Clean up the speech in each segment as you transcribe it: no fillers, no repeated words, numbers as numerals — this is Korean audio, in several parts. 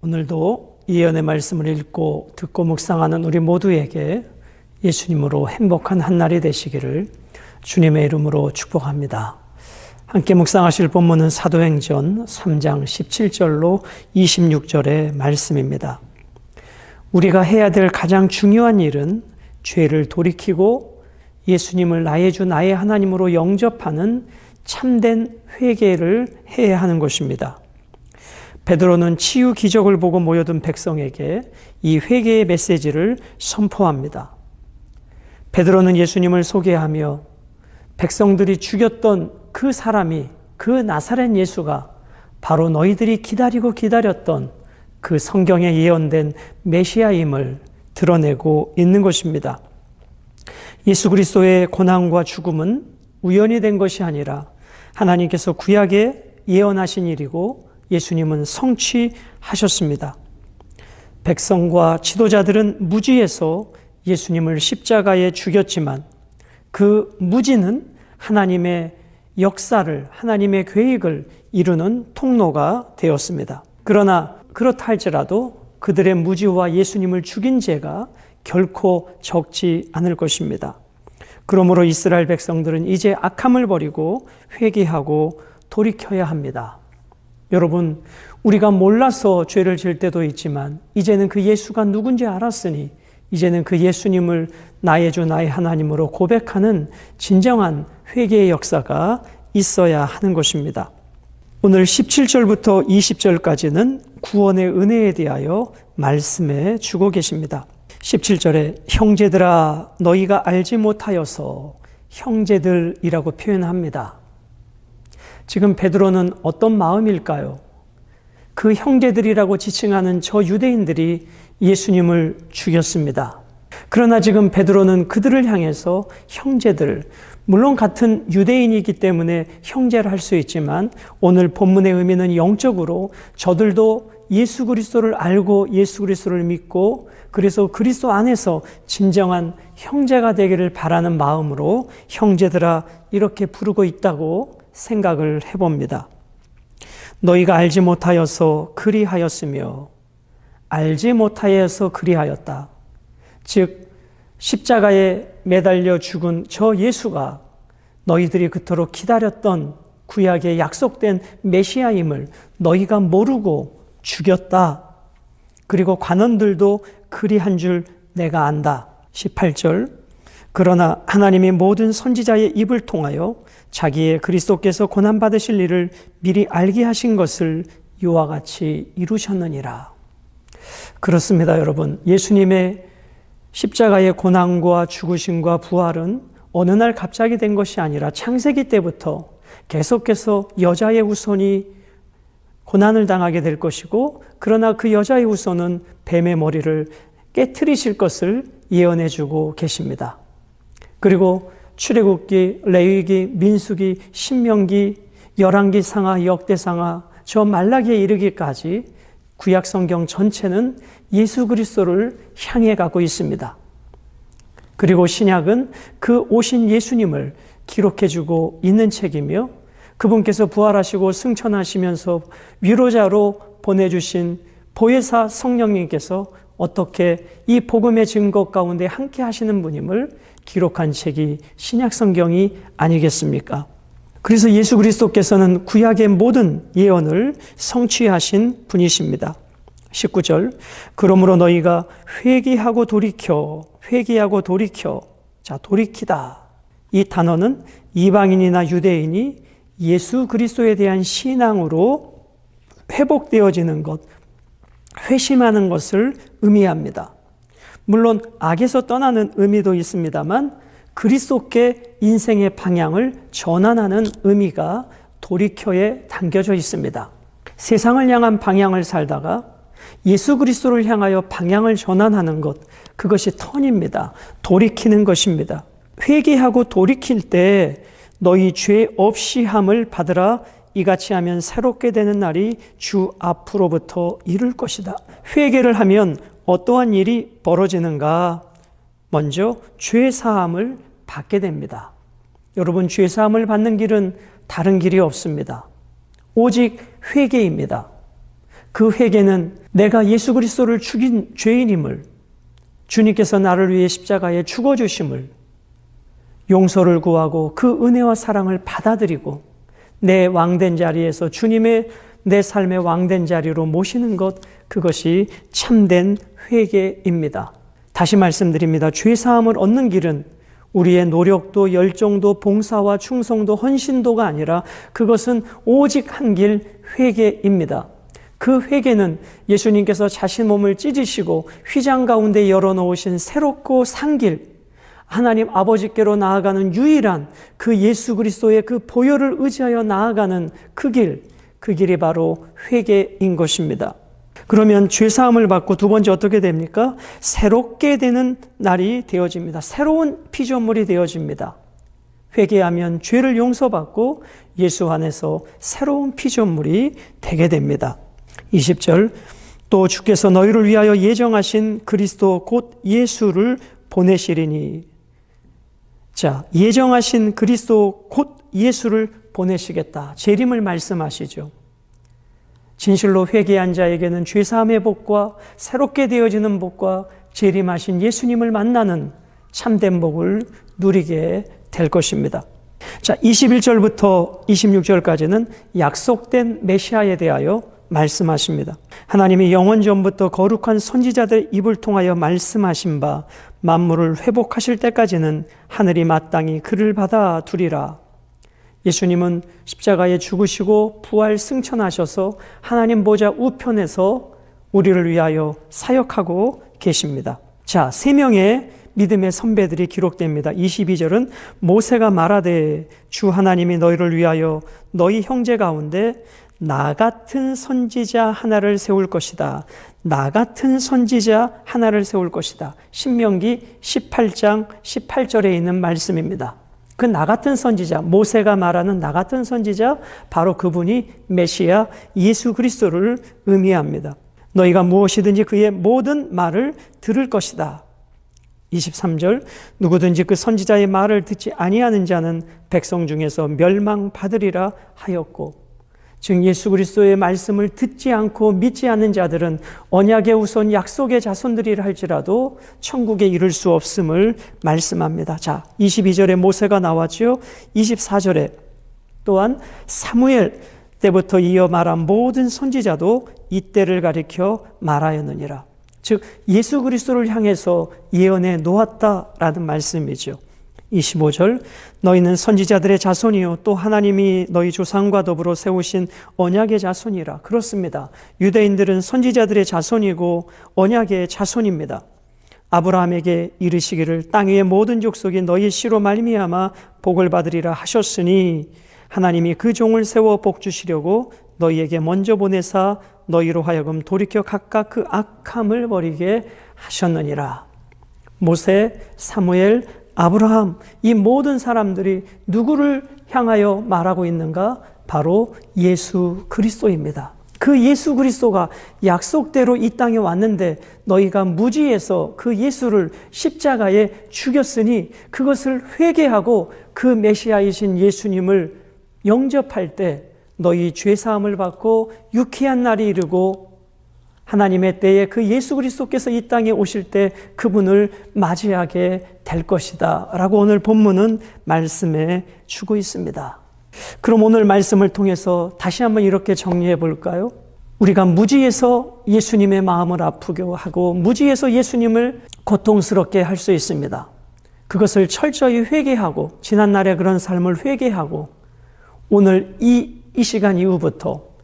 오늘도 예언의 말씀을 읽고 듣고 묵상하는 우리 모두에게 예수님으로 행복한 한 날이 되시기를 주님의 이름으로 축복합니다. 함께 묵상하실 본문은 사도행전 3장 17절로 26절의 말씀입니다. 우리가 해야 될 가장 중요한 일은 죄를 돌이키고 예수님을 나의 주 나의 하나님으로 영접하는 참된 회개를 해야 하는 것입니다. 베드로는 치유 기적을 보고 모여든 백성에게 이 회개의 메시지를 선포합니다. 베드로는 예수님을 소개하며 백성들이 죽였던 그 사람이, 그 나사렛 예수가 바로 너희들이 기다리고 기다렸던 그 성경에 예언된 메시아임을 드러내고 있는 것입니다. 예수 그리스도의 고난과 죽음은 우연이 된 것이 아니라 하나님께서 구약에 예언하신 일이고 예수님은 성취하셨습니다. 백성과 지도자들은 무지해서 예수님을 십자가에 죽였지만 그 무지는 하나님의 역사를, 하나님의 계획을 이루는 통로가 되었습니다. 그러나 그렇다 할지라도 그들의 무지와 예수님을 죽인 죄가 결코 적지 않을 것입니다. 그러므로 이스라엘 백성들은 이제 악함을 버리고 회개하고 돌이켜야 합니다. 여러분, 우리가 몰라서 죄를 지을 때도 있지만 이제는 그 예수가 누군지 알았으니 이제는 그 예수님을 나의 주 나의 하나님으로 고백하는 진정한 회개의 역사가 있어야 하는 것입니다. 오늘 17절부터 20절까지는 구원의 은혜에 대하여 말씀해 주고 계십니다. 17절에 형제들아 너희가 알지 못하여서 형제들이라고 표현합니다. 지금 베드로는 어떤 마음일까요? 그 형제들이라고 지칭하는 저 유대인들이 예수님을 죽였습니다. 그러나 지금 베드로는 그들을 향해서 형제들, 물론 같은 유대인이기 때문에 형제를 할 수 있지만 오늘 본문의 의미는 영적으로 저들도 예수 그리스도를 알고 예수 그리스도를 믿고 그래서 그리스도 안에서 진정한 형제가 되기를 바라는 마음으로 형제들아 이렇게 부르고 있다고 생각을 해봅니다. 너희가 알지 못하여서 그리하였으며 알지 못하여서 그리하였다. 즉 십자가에 매달려 죽은 저 예수가 너희들이 그토록 기다렸던 구약에 약속된 메시아임을 너희가 모르고 죽였다. 그리고 관원들도 그리한 줄 내가 안다. 18절 그러나 하나님이 모든 선지자의 입을 통하여 자기의 그리스도께서 고난받으실 일을 미리 알게 하신 것을 이와 같이 이루셨느니라. 그렇습니다, 여러분. 예수님의 십자가의 고난과 죽으심과 부활은 어느 날 갑자기 된 것이 아니라 창세기 때부터 계속해서 여자의 후손이 고난을 당하게 될 것이고 그러나 그 여자의 후손은 뱀의 머리를 깨트리실 것을 예언해 주고 계십니다. 그리고 출애굽기, 레위기, 민수기, 신명기, 열왕기 상하, 역대상하, 저 말라기에 이르기까지 구약 성경 전체는 예수 그리스도를 향해 가고 있습니다. 그리고 신약은 그 오신 예수님을 기록해 주고 있는 책이며 그분께서 부활하시고 승천하시면서 위로자로 보내주신 보혜사 성령님께서 어떻게 이 복음의 증거 가운데 함께 하시는 분임을 기록한 책이 신약 성경이 아니겠습니까? 그래서 예수 그리스도께서는 구약의 모든 예언을 성취하신 분이십니다. 19절 그러므로 너희가 회개하고 돌이켜 자 돌이키다. 이 단어는 이방인이나 유대인이 예수 그리스도에 대한 신앙으로 회복되어지는 것, 회심하는 것을 의미합니다. 물론 악에서 떠나는 의미도 있습니다만 그리스도께 인생의 방향을 전환하는 의미가 돌이켜에 담겨져 있습니다. 세상을 향한 방향을 살다가 예수 그리스도를 향하여 방향을 전환하는 것, 그것이 턴입니다. 돌이키는 것입니다. 회개하고 돌이킬 때 너희 죄 없이 함을 받으라. 이같이 하면 새롭게 되는 날이 주 앞으로부터 이룰 것이다. 회개를 하면 어떠한 일이 벌어지는가? 먼저 죄 사함을 받게 됩니다. 여러분, 죄 사함을 받는 길은 다른 길이 없습니다. 오직 회개입니다. 그 회개는 내가 예수 그리스도를 죽인 죄인임을, 주님께서 나를 위해 십자가에 죽어주심을, 용서를 구하고 그 은혜와 사랑을 받아들이고 내 왕된 자리에서 주님의 내 삶의 왕된 자리로 모시는 것, 그것이 참된 회개입니다. 다시 말씀드립니다. 죄사함을 얻는 길은 우리의 노력도 열정도 봉사와 충성도 헌신도가 아니라 그것은 오직 한 길, 회개입니다. 그 회개는 예수님께서 자신 몸을 찢으시고 휘장 가운데 열어놓으신 새롭고 산 길, 하나님 아버지께로 나아가는 유일한 그 예수 그리스도의 그 보혈을 의지하여 나아가는 그 길이 바로 회개인 것입니다. 그러면 죄사함을 받고 두 번째 어떻게 됩니까? 새롭게 되는 날이 되어집니다. 새로운 피조물이 되어집니다. 회개하면 죄를 용서받고 예수 안에서 새로운 피조물이 되게 됩니다. 20절, 또 주께서 너희를 위하여 예정하신 그리스도 곧 예수를 보내시리니. 자, 예정하신 그리스도 곧 예수를 보내시겠다. 재림을 말씀하시죠. 진실로 회개한 자에게는 죄사함의 복과 새롭게 되어지는 복과 재림하신 예수님을 만나는 참된 복을 누리게 될 것입니다. 자, 21절부터 26절까지는 약속된 메시아에 대하여 말씀하십니다. 하나님이 영원 전부터 거룩한 선지자들의 입을 통하여 말씀하신 바 만물을 회복하실 때까지는 하늘이 마땅히 그를 받아두리라. 예수님은 십자가에 죽으시고 부활 승천하셔서 하나님 보좌 우편에서 우리를 위하여 사역하고 계십니다. 자, 3명의 믿음의 선배들이 기록됩니다. 22절은 모세가 말하되 주 하나님이 너희를 위하여 너희 형제 가운데 나 같은 선지자 하나를 세울 것이다. 나 같은 선지자 하나를 세울 것이다. 신명기 18장 18절에 있는 말씀입니다. 그 나 같은 선지자, 모세가 말하는 나 같은 선지자, 바로 그분이 메시아 예수 그리스도를 의미합니다. 너희가 무엇이든지 그의 모든 말을 들을 것이다. 23절, 누구든지 그 선지자의 말을 듣지 아니하는 자는 백성 중에서 멸망받으리라 하였고, 즉 예수 그리스도의 말씀을 듣지 않고 믿지 않는 자들은 언약의 후손 약속의 자손들이라 할지라도 천국에 이를 수 없음을 말씀합니다. 자, 22절에 모세가 나왔죠. 24절에 또한 사무엘 때부터 이어 말한 모든 선지자도 이때를 가리켜 말하였느니라. 즉 예수 그리스도를 향해서 예언해 놓았다라는 말씀이죠. 25절, 너희는 선지자들의 자손이요 또 하나님이 너희 조상과 더불어 세우신 언약의 자손이라. 그렇습니다. 유대인들은 선지자들의 자손이고 언약의 자손입니다. 아브라함에게 이르시기를 땅 위의 모든 족속이 너희 씨로 말미암아 복을 받으리라 하셨으니 하나님이 그 종을 세워 복 주시려고 너희에게 먼저 보내사 너희로 하여금 돌이켜 각각 그 악함을 버리게 하셨느니라. 모세, 사무엘, 아브라함, 이 모든 사람들이 누구를 향하여 말하고 있는가? 바로 예수 그리스도입니다. 그 예수 그리스도가 약속대로 이 땅에 왔는데 너희가 무지해서 그 예수를 십자가에 죽였으니 그것을 회개하고 그 메시아이신 예수님을 영접할 때 너희 죄사함을 받고 유쾌한 날이 이르고 하나님의 때에 그 예수 그리스도께서 이 땅에 오실 때 그분을 맞이하게 될 것이다 라고 오늘 본문은 말씀해 주고 있습니다. 그럼 오늘 말씀을 통해서 다시 한번 이렇게 정리해 볼까요? 우리가 무지해서 예수님의 마음을 아프게 하고 무지해서 예수님을 고통스럽게 할 수 있습니다. 그것을 철저히 회개하고 지난날의 그런 삶을 회개하고 오늘 이 시간 이후부터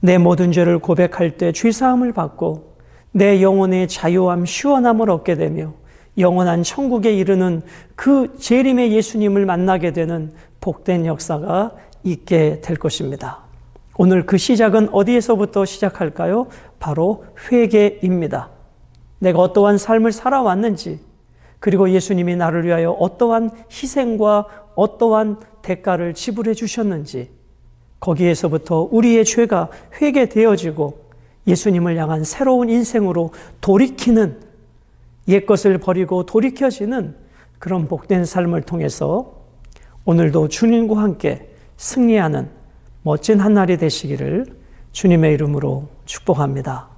내 모든 죄를 고백할 때 죄사함을 받고 내 영혼의 자유함, 시원함을 얻게 되며 영원한 천국에 이르는 그 재림의 예수님을 만나게 되는 복된 역사가 있게 될 것입니다. 오늘 그 시작은 어디에서부터 시작할까요? 바로 회개입니다. 내가 어떠한 삶을 살아왔는지, 그리고 예수님이 나를 위하여 어떠한 희생과 어떠한 대가를 지불해 주셨는지, 거기에서부터 우리의 죄가 회개되어지고 예수님을 향한 새로운 인생으로 돌이키는, 옛것을 버리고 돌이켜지는 그런 복된 삶을 통해서 오늘도 주님과 함께 승리하는 멋진 한 날이 되시기를 주님의 이름으로 축복합니다.